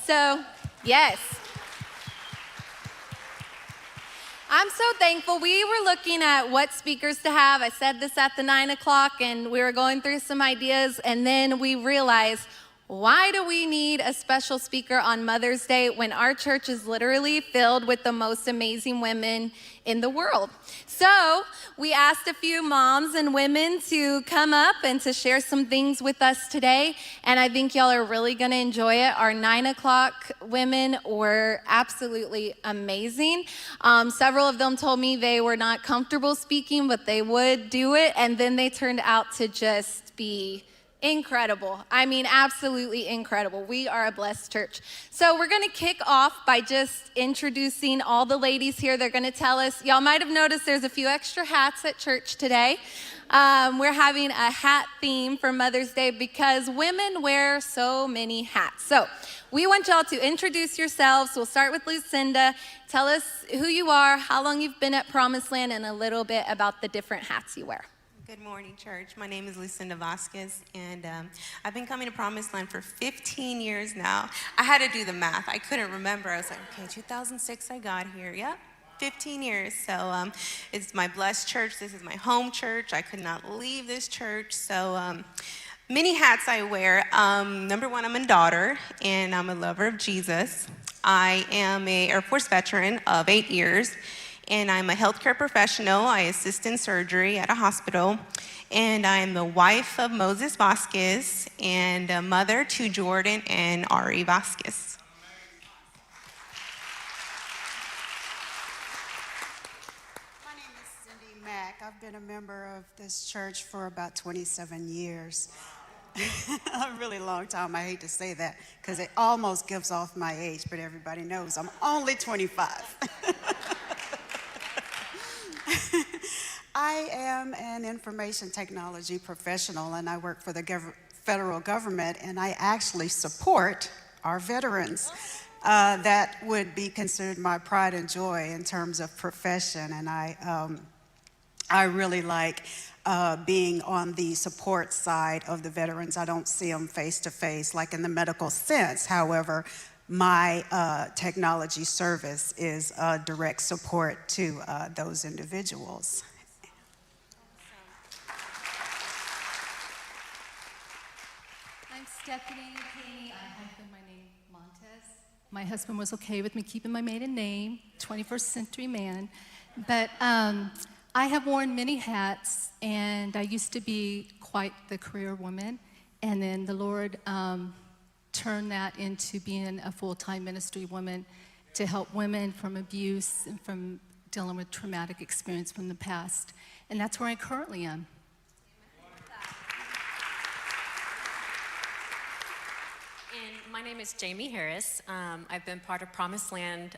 So, yes. I'm so thankful. We were looking at what speakers to have. I said this at the 9 o'clock, and we were going through some ideas, and then we realized, why do we need a special speaker on Mother's Day when our church is literally filled with the most amazing women in the world? So we asked a few moms and women to come up and to share some things with us today, and I think y'all are really going to enjoy it. Our 9 o'clock women were absolutely amazing. Several of them told me they were not comfortable speaking, but they would do it, and then they turned out to just be incredible. I mean, absolutely incredible. We are a blessed church. So we're going to kick off by just introducing all the ladies here. They're going to tell us, y'all might have noticed there's a few extra hats at church today. We're having a hat theme for Mother's Day because women wear so many hats. So we want y'all to introduce yourselves. We'll start with Lucinda. Tell us who you are, how long you've been at Promised Land, and a little bit about the different hats you wear. Good morning, church. My name is Lucinda Vasquez, and I've been coming to Promised Land for 15 years now. I had to do the math. I couldn't remember. I was like, okay, 2006 I got here. Yep, 15 years. So it's my blessed church. This is my home church. I could not leave this church. So many hats I wear. Number one, I'm a daughter, and I'm a lover of Jesus. I am an Air Force veteran of 8 years. And I'm a healthcare professional. I assist in surgery at a hospital. And I'm the wife of Moses Vasquez and a mother to Jordan and Ari Vasquez. My name is Cindy Mack. I've been a member of this church for about 27 years. A really long time. I hate to say that because it almost gives off my age, but everybody knows I'm only 25. I am an information technology professional, and I work for the federal government, and I actually support our veterans. That would be considered my pride and joy in terms of profession, and I really like being on the support side of the veterans. I don't see them face to face like in the medical sense. However, my technology service is direct support to those individuals. I'm Stephanie Caney. I husband, my name Montez. My husband was okay with me keeping my maiden name, 21st century man. But I have worn many hats, and I used to be quite the career woman. And then the Lord turn that into being a full-time ministry woman to help women from abuse and from dealing with traumatic experience from the past. And that's where I currently am. And my name is Jamie Harris. I've been part of Promised Land.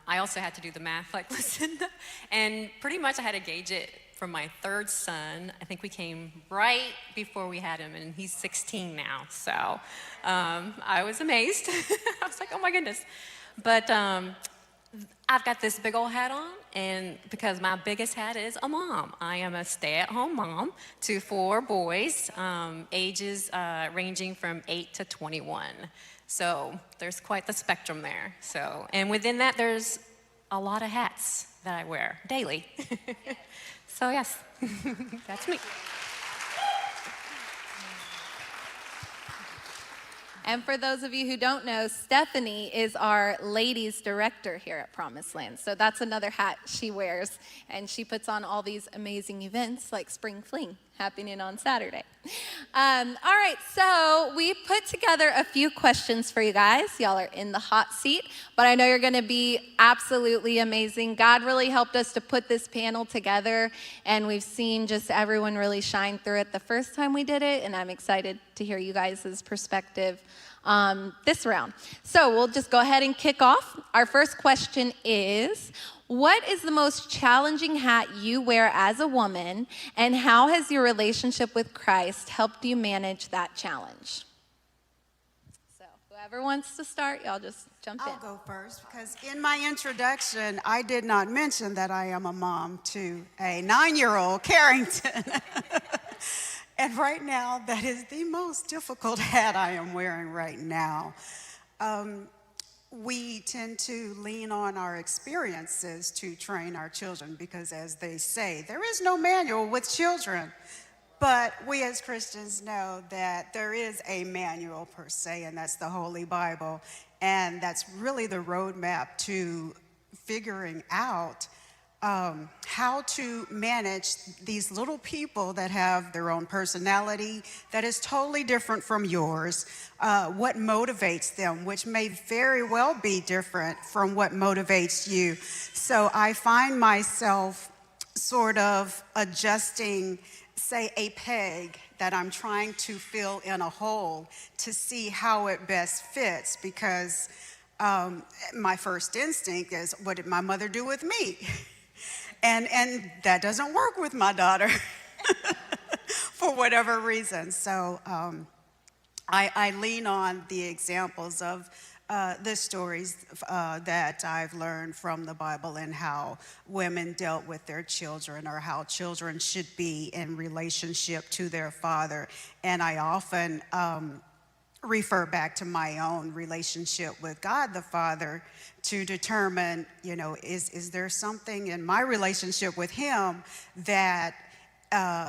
I also had to do the math like Lucinda. And pretty much I had to gauge it from my third son. I think we came right before we had him, and he's 16 now. So I was amazed. I was like, oh my goodness. But I've got this big old hat on, and because my biggest hat is a mom. I am a stay-at-home mom to 4 boys, ages ranging from 8 to 21. So there's quite the spectrum there. So, and within that, there's a lot of hats that I wear daily. So yes, that's me. And for those of you who don't know, Stephanie is our ladies director here at Promised Land. So that's another hat she wears. And she puts on all these amazing events like Spring Fling happening on Saturday. All right, so we put together a few questions for you guys. Y'all are in the hot seat, but I know you're going to be absolutely amazing. God really helped us to put this panel together, and we've seen just everyone really shine through it the first time we did it, and I'm excited to hear you guys' perspective this round. So we'll just go ahead and kick off. Our first question is, what is the most challenging hat you wear as a woman, and how has your relationship with Christ helped you manage that challenge? So whoever wants to start, y'all just jump in. I'll go first because in my introduction, I did not mention that I am a mom to a 9-year-old Carrington. And right now, that is the most difficult hat I am wearing right now. we tend to lean on our experiences to train our children because, as they say, there is no manual with children. But we as Christians know that there is a manual per se, and that's the Holy Bible. And that's really the roadmap to figuring out how to manage these little people that have their own personality that is totally different from yours, what motivates them, which may very well be different from what motivates you. So I find myself sort of adjusting, say, a peg that I'm trying to fill in a hole to see how it best fits, because my first instinct is, what did my mother do with me? And that doesn't work with my daughter for whatever reason. So I lean on the examples of the stories that I've learned from the Bible and how women dealt with their children, or how children should be in relationship to their father. And I often refer back to my own relationship with God the Father to determine, is there something in my relationship with him that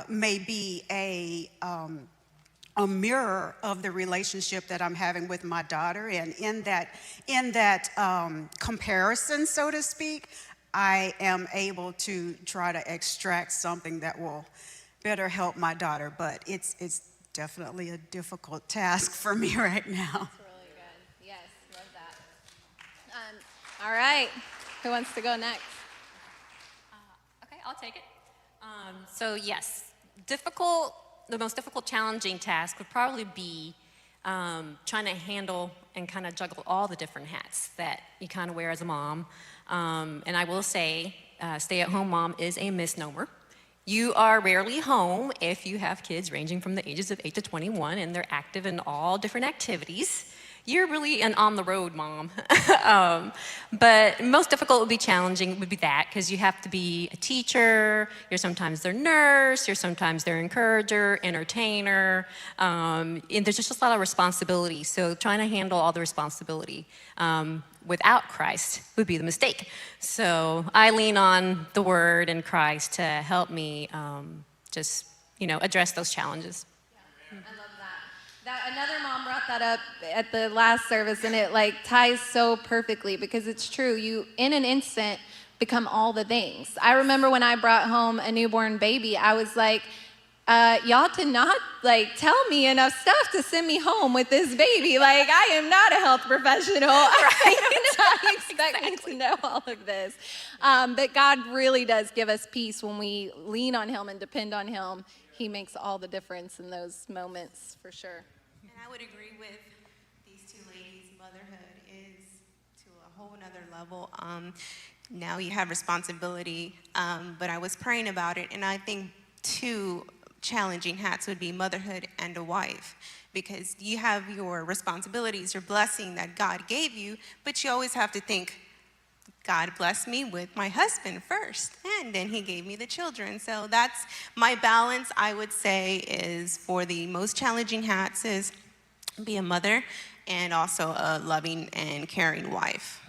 may be a mirror of the relationship that I'm having with my daughter. And in that comparison, so to speak, I am able to try to extract something that will better help my daughter. But it's definitely a difficult task for me right now. That's really good. Yes, love that. All right, who wants to go next? Okay, I'll take it. So yes, the most difficult, challenging task would probably be trying to handle and kind of juggle all the different hats that you kind of wear as a mom. And I will say, stay-at-home mom is a misnomer. You are rarely home if you have kids ranging from the ages of 8 to 21 and they're active in all different activities. You're really an on-the-road mom. But most difficult would be challenging would be that, because you have to be a teacher, you're sometimes their nurse, you're sometimes their encourager, entertainer, and there's just a lot of responsibility. So trying to handle all the responsibility without Christ would be the mistake. So I lean on the Word and Christ to help me just, address those challenges. I love that. Another mom brought that up at the last service, and it ties so perfectly, because it's true. You, in an instant, become all the things. I remember when I brought home a newborn baby, I was like, y'all did not tell me enough stuff to send me home with this baby. I am not a health professional. I did not expect me to know all of this. But God really does give us peace when we lean on him and depend on him. He makes all the difference in those moments, for sure. And I would agree with these two ladies. Motherhood is to a whole nother level. Now you have responsibility, but I was praying about it, and I think two challenging hats would be motherhood and a wife, because you have your responsibilities, your blessing that God gave you, but you always have to think, God blessed me with my husband first, and then he gave me the children. So that's my balance, I would say, is for the most challenging hats is be a mother and also a loving and caring wife.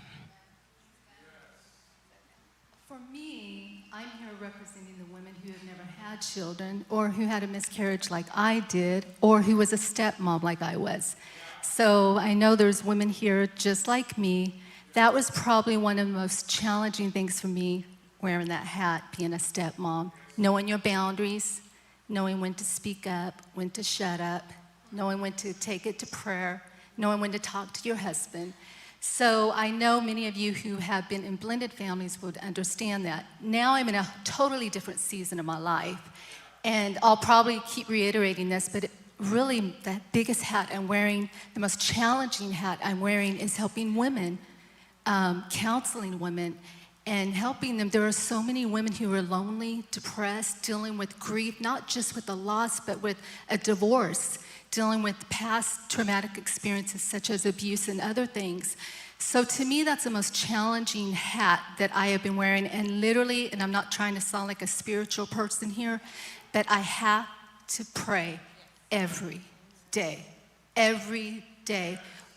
For me, I'm here representing the women who have never had children, or who had a miscarriage like I did, or who was a stepmom like I was. So I know there's women here just like me. That was probably one of the most challenging things for me, wearing that hat, being a stepmom. Knowing your boundaries, knowing when to speak up, when to shut up, knowing when to take it to prayer, knowing when to talk to your husband. So I know many of you who have been in blended families would understand that. Now I'm in a totally different season of my life, and I'll probably keep reiterating this, but really the biggest hat I'm wearing, the most challenging hat I'm wearing, is helping women, counseling women, and helping them. There are so many women who are lonely, depressed, dealing with grief, not just with the loss, but with a divorce, dealing with past traumatic experiences such as abuse and other things. So to me, that's the most challenging hat that I have been wearing. And literally, and I'm not trying to sound like a spiritual person here, but I have to pray every day,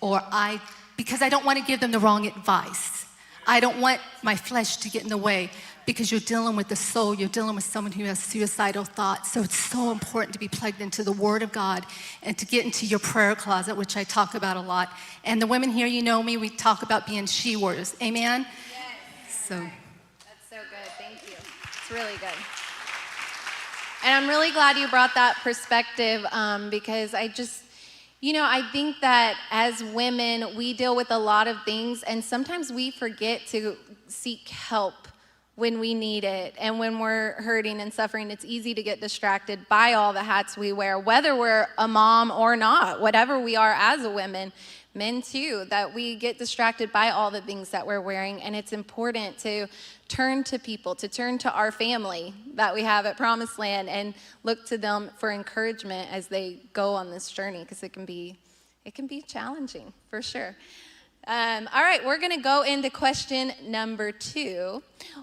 or I because I don't want to give them the wrong advice. I don't want my flesh to get in the way, because you're dealing with the soul. You're dealing with someone who has suicidal thoughts. So it's so important to be plugged into the Word of God and to get into your prayer closet, which I talk about a lot. And the women here, you know me, we talk about being she-warriors. Amen? Yes. So. That's so good. Thank you. It's really good. And I'm really glad you brought that perspective because I think that as women, we deal with a lot of things, and sometimes we forget to seek help when we need it. And when we're hurting and suffering, it's easy to get distracted by all the hats we wear, whether we're a mom or not, whatever we are as a woman, men too, that we get distracted by all the things that we're wearing. And it's important to turn to people, to turn to our family that we have at Promised Land and look to them for encouragement as they go on this journey, because it can be challenging for sure. All right, we're going to go into question number 2.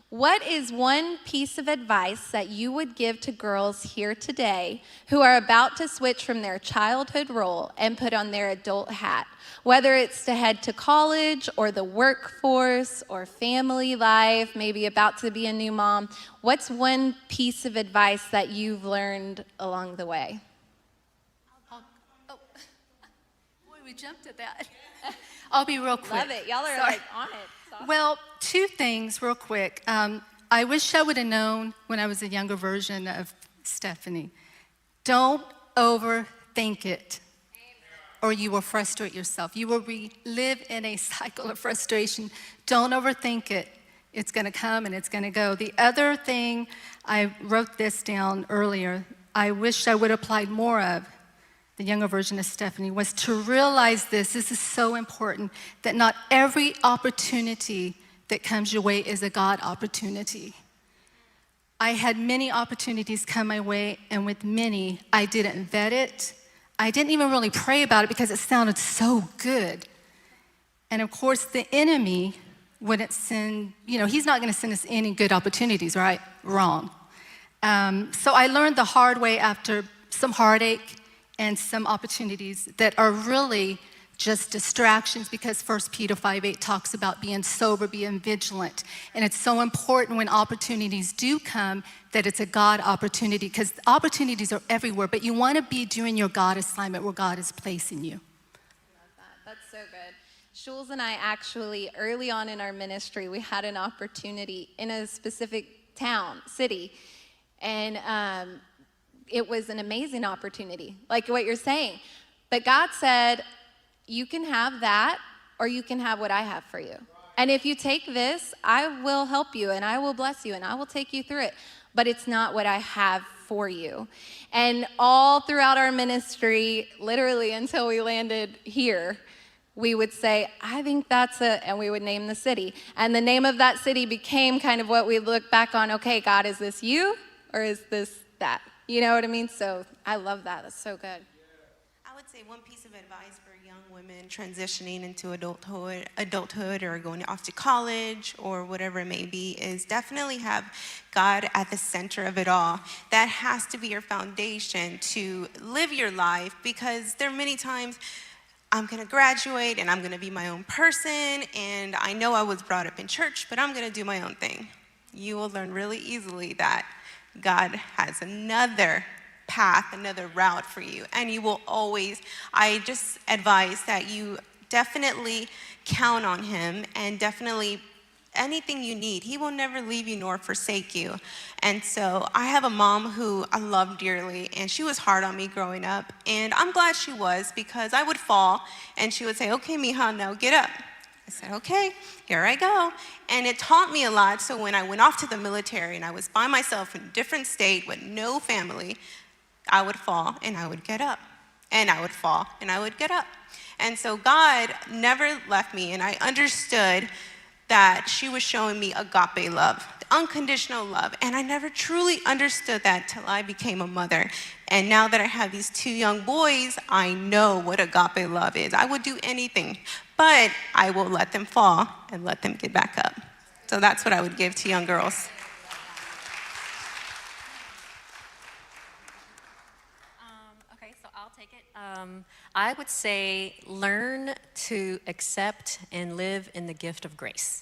What is one piece of advice that you would give to girls here today who are about to switch from their childhood role and put on their adult hat? Whether it's to head to college or the workforce or family life, maybe about to be a new mom, what's one piece of advice that you've learned along the way? Boy, we jumped at that. I'll be real quick. Love it. Y'all are Sorry. like on it. It's awesome. Well, 2 things real quick. I wish I would have known when I was a younger version of Stephanie. Don't overthink it, or you will frustrate yourself. You will live in a cycle of frustration. Don't overthink it. It's going to come and it's going to go. The other thing, I wrote this down earlier, I wish I would have applied more of, the younger version of Stephanie, was to realize this is so important, that not every opportunity that comes your way is a God opportunity. I had many opportunities come my way, and with many, I didn't vet it. I didn't even really pray about it because it sounded so good. And of course, the enemy wouldn't send, he's not going to send us any good opportunities, right? Wrong. So I learned the hard way after some heartache and some opportunities that are really just distractions, because 1 Peter 5:8 talks about being sober, being vigilant. And it's so important when opportunities do come that it's a God opportunity, because opportunities are everywhere, but you want to be doing your God assignment where God is placing you. Love that. That's so good. Jules and I actually, early on in our ministry, we had an opportunity in a specific city, and it was an amazing opportunity, like what you're saying. But God said, you can have that, or you can have what I have for you. And if you take this, I will help you, and I will bless you, and I will take you through it. But it's not what I have for you. And all throughout our ministry, literally until we landed here, we would say, I think that's it, and we would name the city. And the name of that city became kind of what we look back on, okay, God, is this you, or is this that? You know what I mean? So I love that. That's so good. I would say one piece of advice for young women transitioning into adulthood or going off to college or whatever it may be is definitely have God at the center of it all. That has to be your foundation to live your life, because there are many times I'm going to graduate and I'm going to be my own person, and I know I was brought up in church, but I'm going to do my own thing. You will learn really easily that God has another path, another route for you. And you will always, I just advise that you definitely count on him, and definitely anything you need. He will never leave you nor forsake you. And so I have a mom who I love dearly, and she was hard on me growing up. And I'm glad she was, because I would fall and she would say, okay, mija, now get up. I said, okay, here I go. And it taught me a lot. So when I went off to the military and I was by myself in a different state with no family, I would fall and I would get up. And I would fall and I would get up. And so God never left me. And I understood that she was showing me agape love, unconditional love. And I never truly understood that till I became a mother. And now that I have these 2 young boys, I know what agape love is. I would do anything, but I will let them fall and let them get back up. So that's what I would give to young girls. Okay, so I'll take it. I would say learn to accept and live in the gift of grace.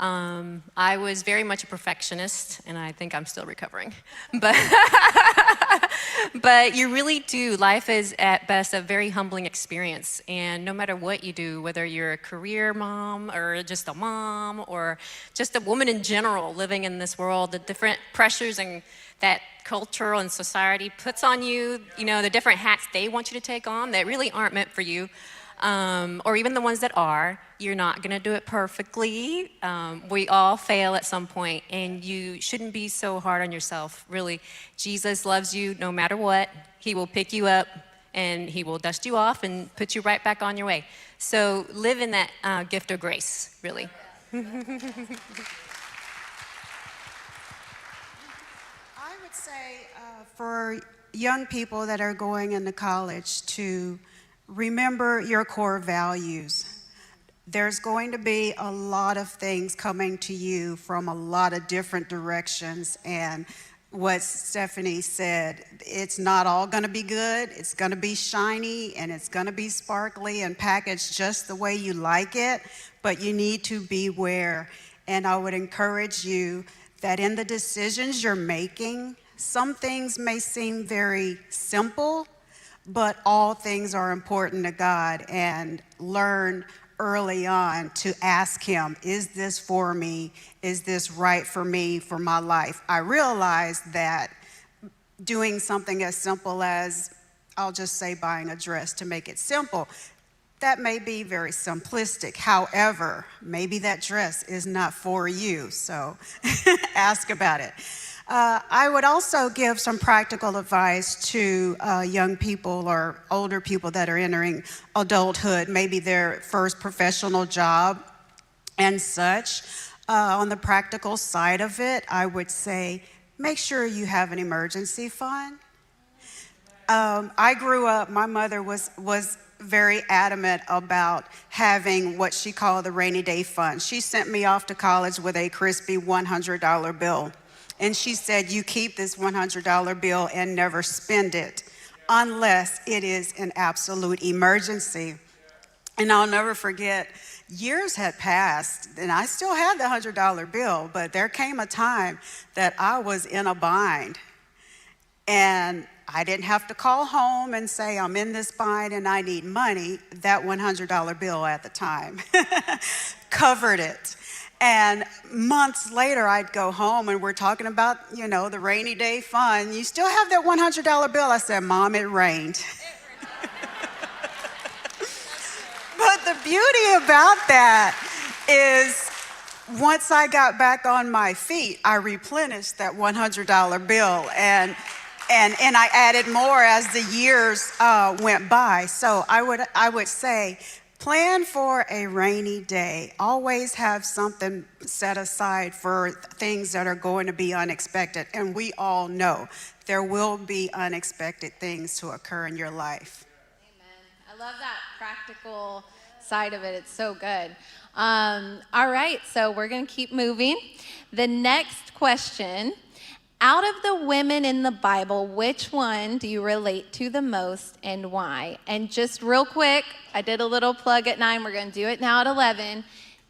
I was very much a perfectionist, and I think I'm still recovering. But, but you really do. Life is at best a very humbling experience. And no matter what you do, whether you're a career mom or just a mom or just a woman in general living in this world, the different pressures and that culture and society puts on you, you know, the different hats they want you to take on that really aren't meant for you. Or even the ones that are, you're not going to do it perfectly. We all fail at some point, and you shouldn't be so hard on yourself, really. Jesus loves you no matter what. He will pick you up, and he will dust you off and put you right back on your way. So live in that gift of grace, really. I would say for young people that are going into college to remember your core values. There's going to be a lot of things coming to you from a lot of different directions, and what Stephanie said, it's not all going to be good. It's going to be shiny, and it's going to be sparkly and packaged just the way you like it, but you need to beware. And I would encourage you that in the decisions you're making, some things may seem very simple, but all things are important to God, and learn early on to ask him, is this for me? Is this right for me, for my life? I realized that doing something as simple as, I'll just say buying a dress to make it simple, that may be very simplistic. However, maybe that dress is not for you, so ask about it. I would also give some practical advice to young people or older people that are entering adulthood, maybe their first professional job and such. On the practical side of it, I would say make sure you have an emergency fund. I grew up, my mother was very adamant about having what she called the rainy day fund. She sent me off to college with a crispy $100 bill. And she said, you keep this $100 bill and never spend it unless it is an absolute emergency. And I'll never forget, years had passed, and I still had the $100 bill, but there came a time that I was in a bind. And I didn't have to call home and say, I'm in this bind and I need money. That $100 bill at the time covered it. And months later, I'd go home and we're talking about, you know, the rainy day fund. You still have that $100 bill? I said, Mom, it rained. But the beauty about that is once I got back on my feet, I replenished that $100 bill and I added more as the years went by. So I would say, plan for a rainy day. Always have something set aside for things that are going to be unexpected. And we all know there will be unexpected things to occur in your life. Amen. I love that practical side of it. It's so good. All right, so we're going to keep moving. The next question. Out of the women in the Bible, which one do you relate to the most and why? And just real quick, I did a little plug at 9. We're going to do it now at 11.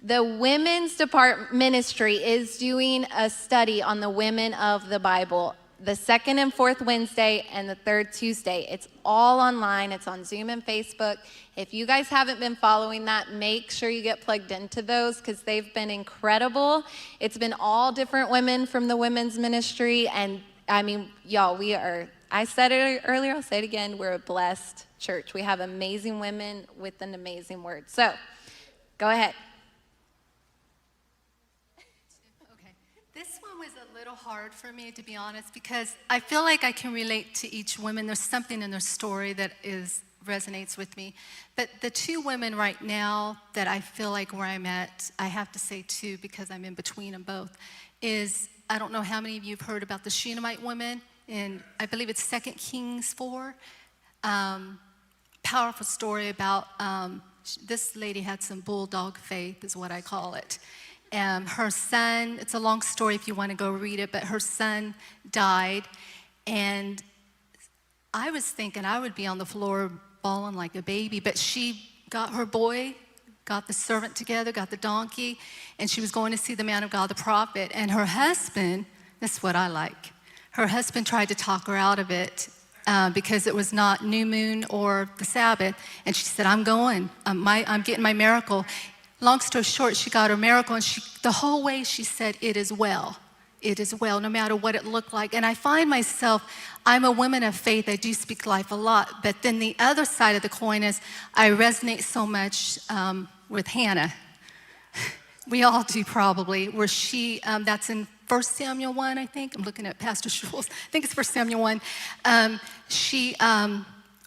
The women's department ministry is doing a study on the women of the Bible the second and fourth Wednesday and the third Tuesday. It's all online. It's on Zoom and Facebook. If you guys haven't been following that, make sure you get plugged into those because they've been incredible. It's been all different women from the women's ministry. And I mean, y'all, I said it earlier, I'll say it again, we're a blessed church. We have amazing women with an amazing word. So, go ahead. This one was a little hard for me, to be honest, because I feel like I can relate to each woman. There's something in their story that resonates with me. But the two women right now that I feel like where I'm at, I have to say two because I'm in between them both, is I don't know how many of you have heard about the Shenamite Woman, and I believe it's 2 Kings 4. Powerful story about this lady had some bulldog faith, is what I call it. Her son, it's a long story if you want to go read it, but her son died. And I was thinking I would be on the floor bawling like a baby. But she got her boy, got the servant together, got the donkey, and she was going to see the man of God, the prophet. And her husband, this is what I like, her husband tried to talk her out of it because it was not new moon or the Sabbath. And she said, I'm going, I'm getting my miracle. Long story short, she got her miracle, and the whole way she said, it is well. It is well, no matter what it looked like. And I find myself, I'm a woman of faith. I do speak life a lot. But then the other side of the coin is I resonate so much with Hannah. We all do probably, where she, that's in 1 Samuel 1, I think. I'm looking at Pastor Schultz. I think it's 1 Samuel 1. She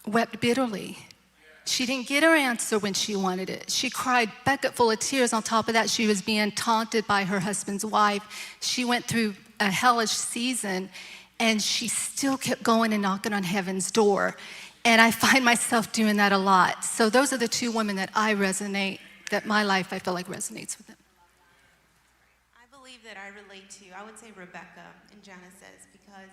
wept bitterly. She didn't get her answer when she wanted it. She cried bucket full of tears. On top of that, she was being taunted by her husband's wife. She went through a hellish season, and she still kept going and knocking on heaven's door. And I find myself doing that a lot. So those are the two women that I resonate, that my life I feel like resonates with them. I believe that I relate to, I would say Rebecca in Genesis, because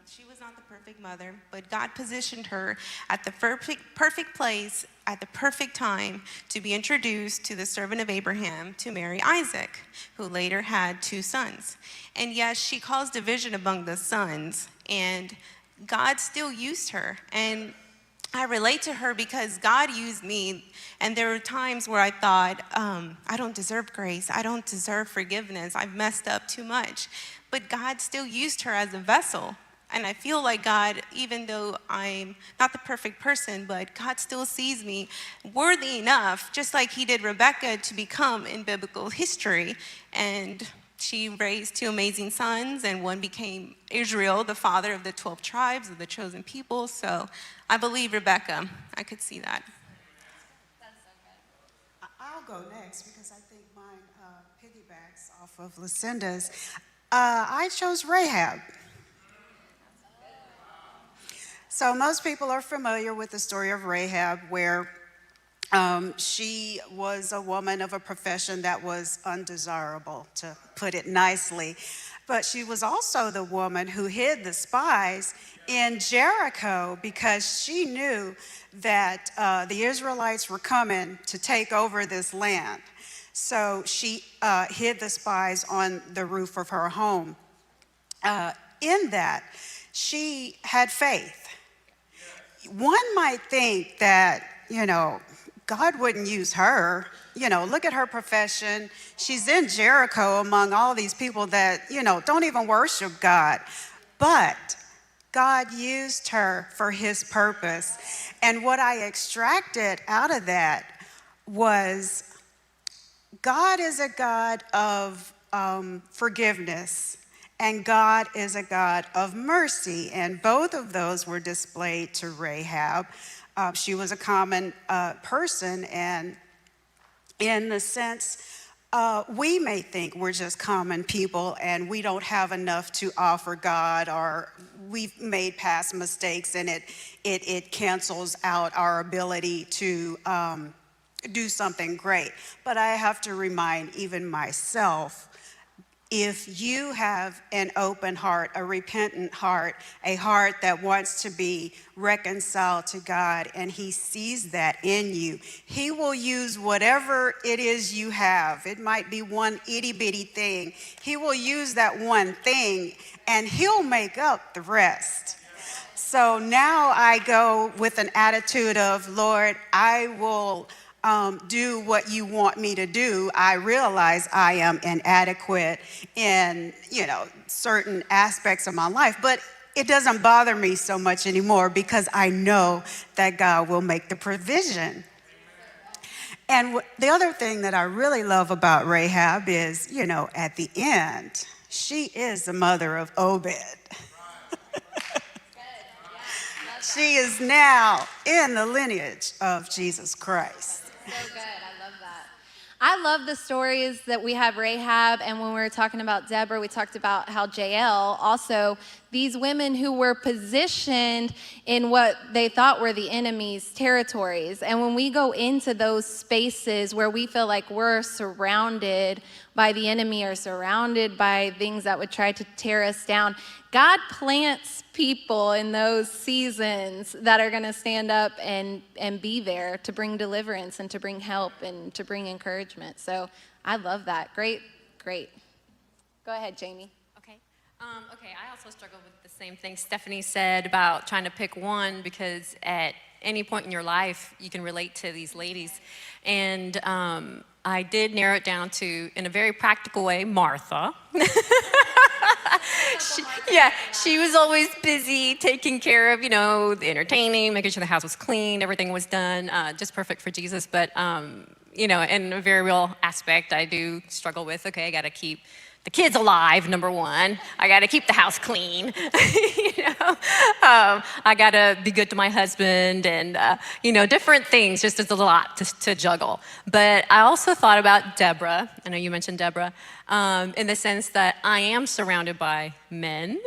she was not the perfect mother, but God positioned her at the perfect place at the perfect time to be introduced to the servant of Abraham to marry Isaac, who later had 2 sons. And yes, she caused division among the sons, and God still used her. And I relate to her because God used me, and there were times where I thought, I don't deserve grace. I don't deserve forgiveness. I've messed up too much. But God still used her as a vessel. And I feel like God, even though I'm not the perfect person, but God still sees me worthy enough, just like he did Rebecca, to become in biblical history. And she raised 2 amazing sons, and one became Israel, the father of the 12 tribes of the chosen people. So I believe Rebecca. I could see that. That's so good. I'll go next because I think mine piggybacks off of Lucinda's. I chose Rahab. So most people are familiar with the story of Rahab, where she was a woman of a profession that was undesirable, to put it nicely. But she was also the woman who hid the spies in Jericho because she knew that the Israelites were coming to take over this land. So she hid the spies on the roof of her home. In that, she had faith. One might think that, God wouldn't use her. Look at her profession. She's in Jericho among all these people that, don't even worship God. But God used her for his purpose. And what I extracted out of that was God is a God of forgiveness, and God is a God of mercy. And both of those were displayed to Rahab. She was a common person, and in the sense, we may think we're just common people and we don't have enough to offer God, or we've made past mistakes and it cancels out our ability to do something great. But I have to remind even myself, if you have an open heart, a repentant heart, a heart that wants to be reconciled to God, and he sees that in you, he will use whatever it is you have. It might be one itty bitty thing. He will use that one thing and he'll make up the rest. So now I go with an attitude of, Lord, I will do what you want me to do. I realize I am inadequate in, certain aspects of my life, but it doesn't bother me so much anymore because I know that God will make the provision. And the other thing that I really love about Rahab is, at the end, she is the mother of Obed. She is now in the lineage of Jesus Christ. So good. I love that. I love the stories that we have Rahab, and when we were talking about Deborah, we talked about how Jael, also these women who were positioned in what they thought were the enemy's territories. And when we go into those spaces where we feel like we're surrounded by the enemy or surrounded by things that would try to tear us down, God plants people in those seasons that are going to stand up and be there to bring deliverance and to bring help and to bring encouragement. So I love that. Great, great. Go ahead, Jamie. Okay. Okay, I also struggle with the same thing Stephanie said about trying to pick one, because at any point in your life, you can relate to these ladies. And I did narrow it down to, in a very practical way, Martha. She was always busy taking care of, the entertaining, making sure the house was clean, everything was done, just perfect for Jesus. But, in a very real aspect, I do struggle with, okay, I got to keep the kids alive, number one. I got to keep the house clean. I got to be good to my husband and, different things. Just it's a lot to juggle. But I also thought about Deborah. I know you mentioned Deborah, in the sense that I am surrounded by men.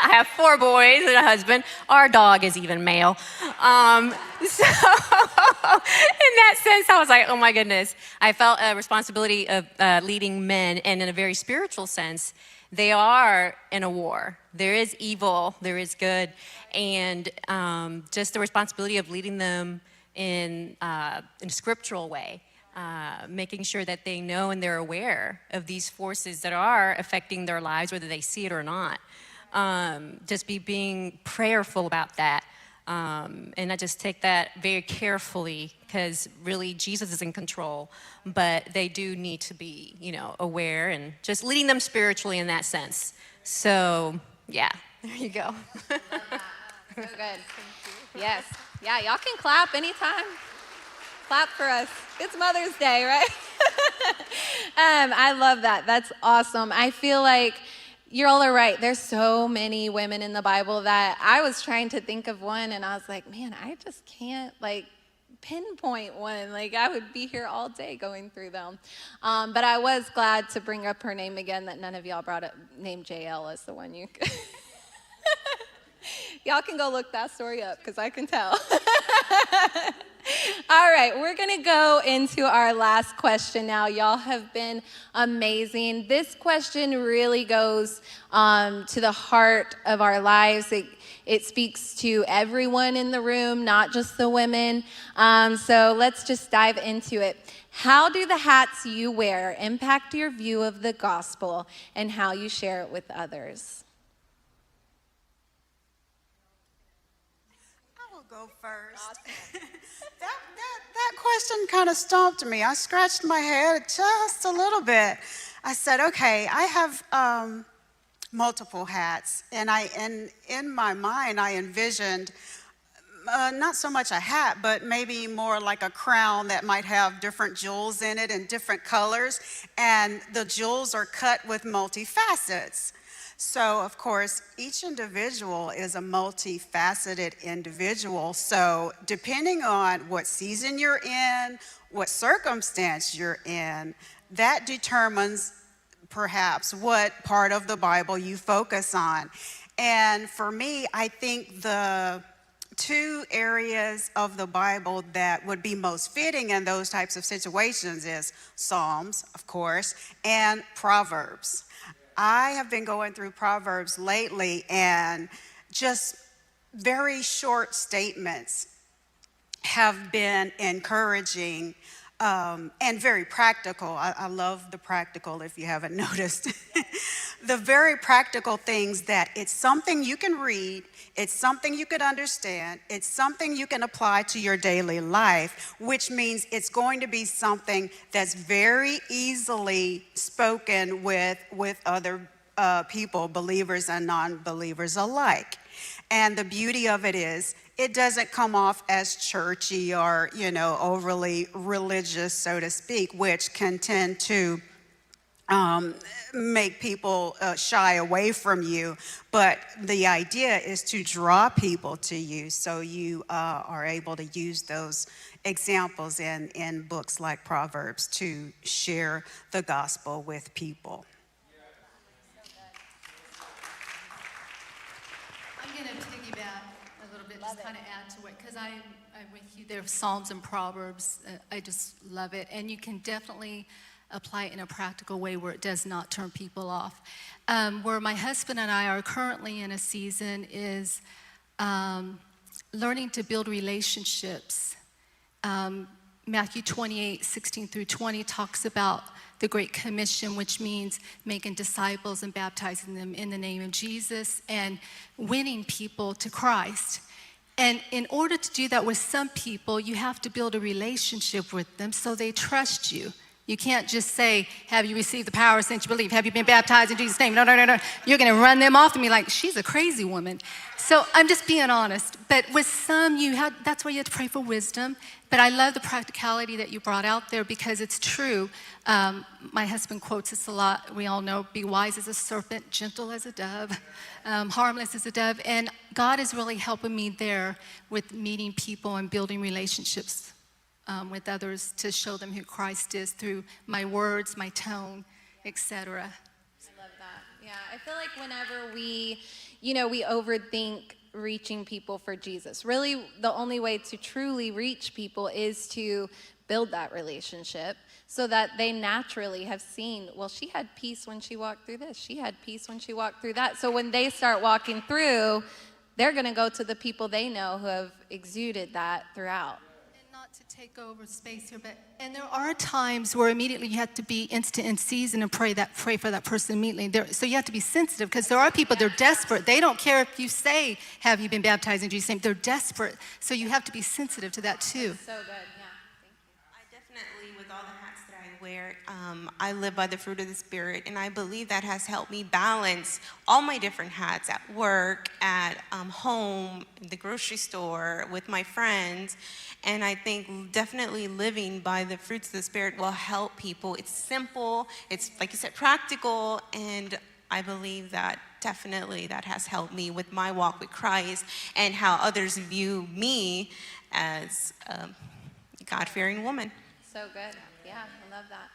I have 4 boys and a husband. Our dog is even male. So in that sense, I was like, oh my goodness. I felt a responsibility of leading men, and in a very spiritual sense, they are in a war. There is evil, there is good, and just the responsibility of leading them in a scriptural way, making sure that they know and they're aware of these forces that are affecting their lives, whether they see it or not. Just being prayerful about that. And I just take that very carefully, because really Jesus is in control, but they do need to be, aware and just leading them spiritually in that sense. So, yeah, there you go. So good. Yes. Yeah, y'all can clap anytime. Clap for us. It's Mother's Day, right? I love that. That's awesome. I feel like you all are right. There's so many women in the Bible that I was trying to think of one, and I was like, man, I just can't pinpoint one. I would be here all day going through them. But I was glad to bring up her name again, that none of y'all brought up name JL as the one you. Y'all can go look that story up, because I can tell. All right, we're going to go into our last question now. Y'all have been amazing. This question really goes to the heart of our lives. It speaks to everyone in the room, not just the women. So let's just dive into it. How do the hats you wear impact your view of the gospel and how you share it with others? Go first. Awesome. that question kind of stumped me. I scratched my head just a little bit. I said, okay, I have multiple hats, and in my mind I envisioned not so much a hat, but maybe more like a crown that might have different jewels in it and different colors, and the jewels are cut with multifacets. So, of course, each individual is a multifaceted individual. So, depending on what season you're in, what circumstance you're in, that determines perhaps what part of the Bible you focus on. And for me, I think the 2 areas of the Bible that would be most fitting in those types of situations is Psalms, of course, and Proverbs. I have been going through Proverbs lately, and just very short statements have been encouraging and very practical. I love the practical, if you haven't noticed. The very practical things that it's something you can read, it's something you could understand, it's something you can apply to your daily life, which means it's going to be something that's very easily spoken with other people, believers and non-believers alike. And the beauty of it is, it doesn't come off as churchy or, overly religious, so to speak, which can tend to make people shy away from you. But the idea is to draw people to you, so you are able to use those examples in books like Proverbs to share the gospel with people. I'm going to piggyback a little bit, just kind of add to it, because I'm with you there, Psalms and Proverbs. I just love it. And you can definitely apply it in a practical way where it does not turn people off. Where my husband and I are currently in a season is learning to build relationships. Matthew 28:16 through 20 talks about the Great Commission, which means making disciples and baptizing them in the name of Jesus and winning people to Christ. And in order to do that with some people, you have to build a relationship with them so they trust you. You can't just say, have you received the power since you believe? Have you been baptized in Jesus' name? No. You're going to run them off to me like, she's a crazy woman. So I'm just being honest. But with some, that's where you have to pray for wisdom. But I love the practicality that you brought out there because it's true. My husband quotes this a lot. We all know, be wise as a serpent, gentle as a dove, harmless as a dove. And God is really helping me there with meeting people and building relationships with others to show them who Christ is through my words, my tone, etc. I love that. Yeah, I feel like whenever we overthink reaching people for Jesus, really the only way to truly reach people is to build that relationship so that they naturally have seen, well, she had peace when she walked through this. She had peace when she walked through that. So when they start walking through, they're going to go to the people they know who have exuded that throughout. Not to take over space here, and there are times where immediately you have to be instant in season and pray for that person immediately. So you have to be sensitive because there are people, they're desperate. They don't care if you say, have you been baptized in Jesus' name? They're desperate. So you have to be sensitive to that too. So good, yeah. Thank you. I definitely, with all the hats that I wear, I live by the fruit of the Spirit, and I believe that has helped me balance all my different hats at work, at home, the grocery store, with my friends. And I think definitely living by the fruits of the Spirit will help people. It's simple, it's, like you said, practical, and I believe that definitely that has helped me with my walk with Christ and how others view me as a God-fearing woman. So good. Yeah, I love that.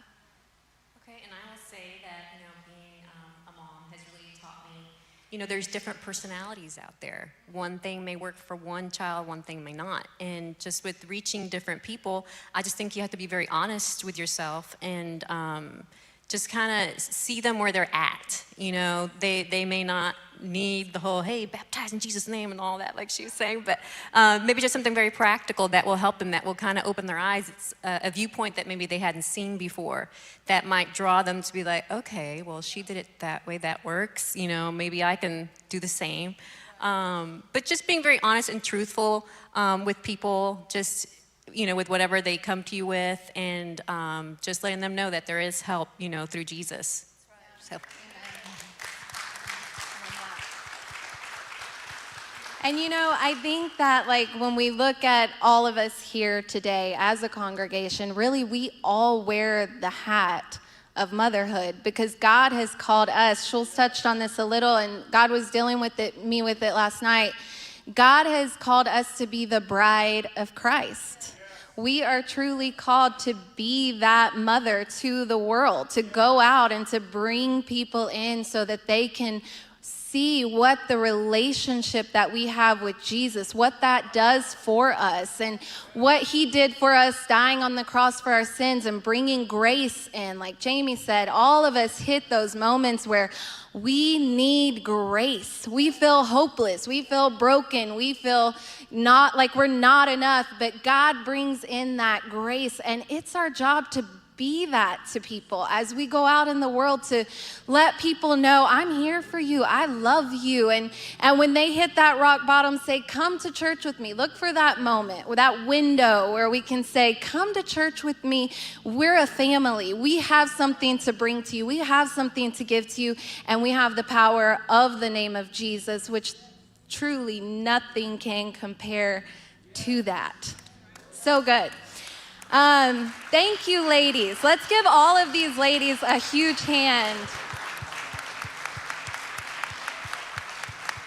Okay, and I will say that, being a mom has really taught me, there's different personalities out there. One thing may work for one child, one thing may not. And just with reaching different people, I just think you have to be very honest with yourself and just kind of see them where they're at. They may not need the whole, hey, baptize in Jesus' name and all that, like she was saying, but maybe just something very practical that will help them, that will kind of open their eyes. It's a viewpoint that maybe they hadn't seen before that might draw them to be like, okay, well, she did it that way, that works. Maybe I can do the same. But just being very honest and truthful with people, just with whatever they come to you with, and just letting them know that there is help, through Jesus. So. And I think that when we look at all of us here today as a congregation, really we all wear the hat of motherhood because God has called us. Schultz touched on this a little, and God was dealing with me with it last night. God has called us to be the bride of Christ. We are truly called to be that mother to the world, to go out and to bring people in so that they can see what the relationship that we have with Jesus, what that does for us, and what he did for us dying on the cross for our sins and bringing grace in. Like Jamie said, all of us hit those moments where we need grace. We feel hopeless. We feel broken. We feel not like we're not enough, but God brings in that grace, and it's our job to be that to people as we go out in the world, to let people know, I'm here for you, I love you. And when they hit that rock bottom, say, come to church with me. Look for that moment, or that window where we can say, come to church with me. We're a family. We have something to bring to you. We have something to give to you. And we have the power of the name of Jesus, which truly nothing can compare to that. So good. Thank you, ladies. Let's give all of these ladies a huge hand.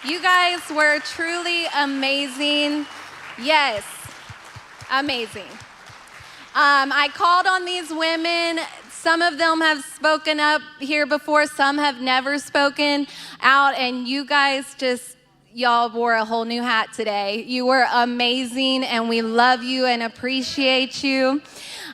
You guys were truly amazing. Yes, amazing. I called on these women. Some of them have spoken up here before. Some have never spoken out. And you guys y'all wore a whole new hat today. You were amazing, and we love you and appreciate you.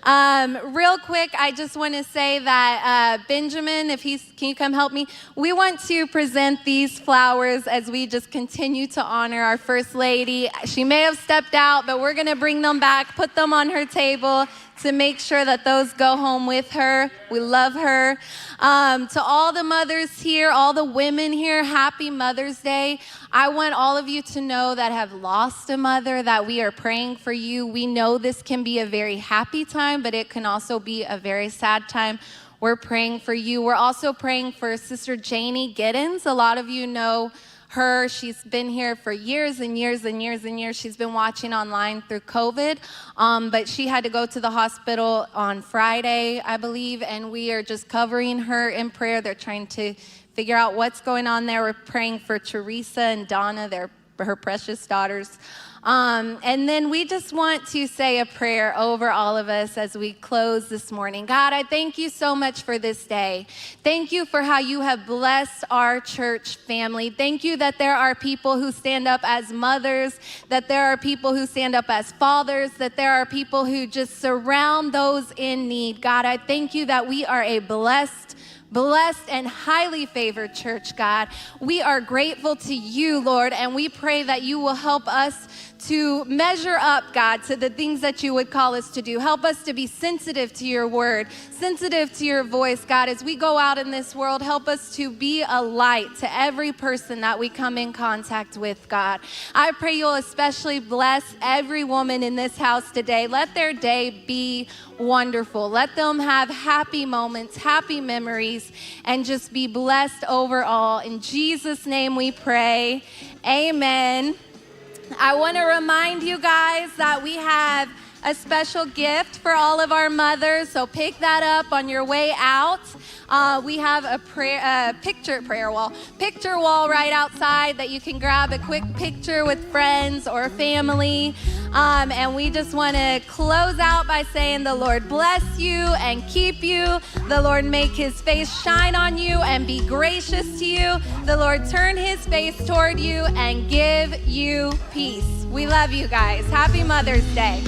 Real quick, I just want to say that Benjamin, can you come help me? We want to present these flowers as we just continue to honor our First Lady. She may have stepped out, but we're going to bring them back, put them on her table to make sure that those go home with her. We love her. To all the mothers here, all the women here, happy Mother's Day. I want all of you to know that have lost a mother that we are praying for you. We know this can be a very happy time, but it can also be a very sad time. We're praying for you. We're also praying for Sister Janie Giddens. A lot of you know her. She's been here for years and years and years and years. She's been watching online through COVID, but she had to go to the hospital on Friday, I believe, and we are just covering her in prayer. They're trying to figure out what's going on there. We're praying for Teresa and Donna, her precious daughters. And then we just want to say a prayer over all of us as we close this morning. God, I thank you so much for this day. Thank you for how you have blessed our church family. Thank you that there are people who stand up as mothers, that there are people who stand up as fathers, that there are people who just surround those in need. God, I thank you that we are a blessed and highly favored church, God. We are grateful to you, Lord, and we pray that you will help us to measure up, God, to the things that you would call us to do. Help us to be sensitive to your word, sensitive to your voice, God. As we go out in this world, help us to be a light to every person that we come in contact with, God. I pray you'll especially bless every woman in this house today. Let their day be wonderful. Let them have happy moments, happy memories, and just be blessed overall. In Jesus' name we pray. Amen. I want to remind you guys that we have a special gift for all of our mothers, so pick that up on your way out. We have a picture wall right outside that you can grab a quick picture with friends or family. And we just want to close out by saying the Lord bless you and keep you. The Lord make his face shine on you and be gracious to you. The Lord turn his face toward you and give you peace. We love you guys. Happy Mother's Day.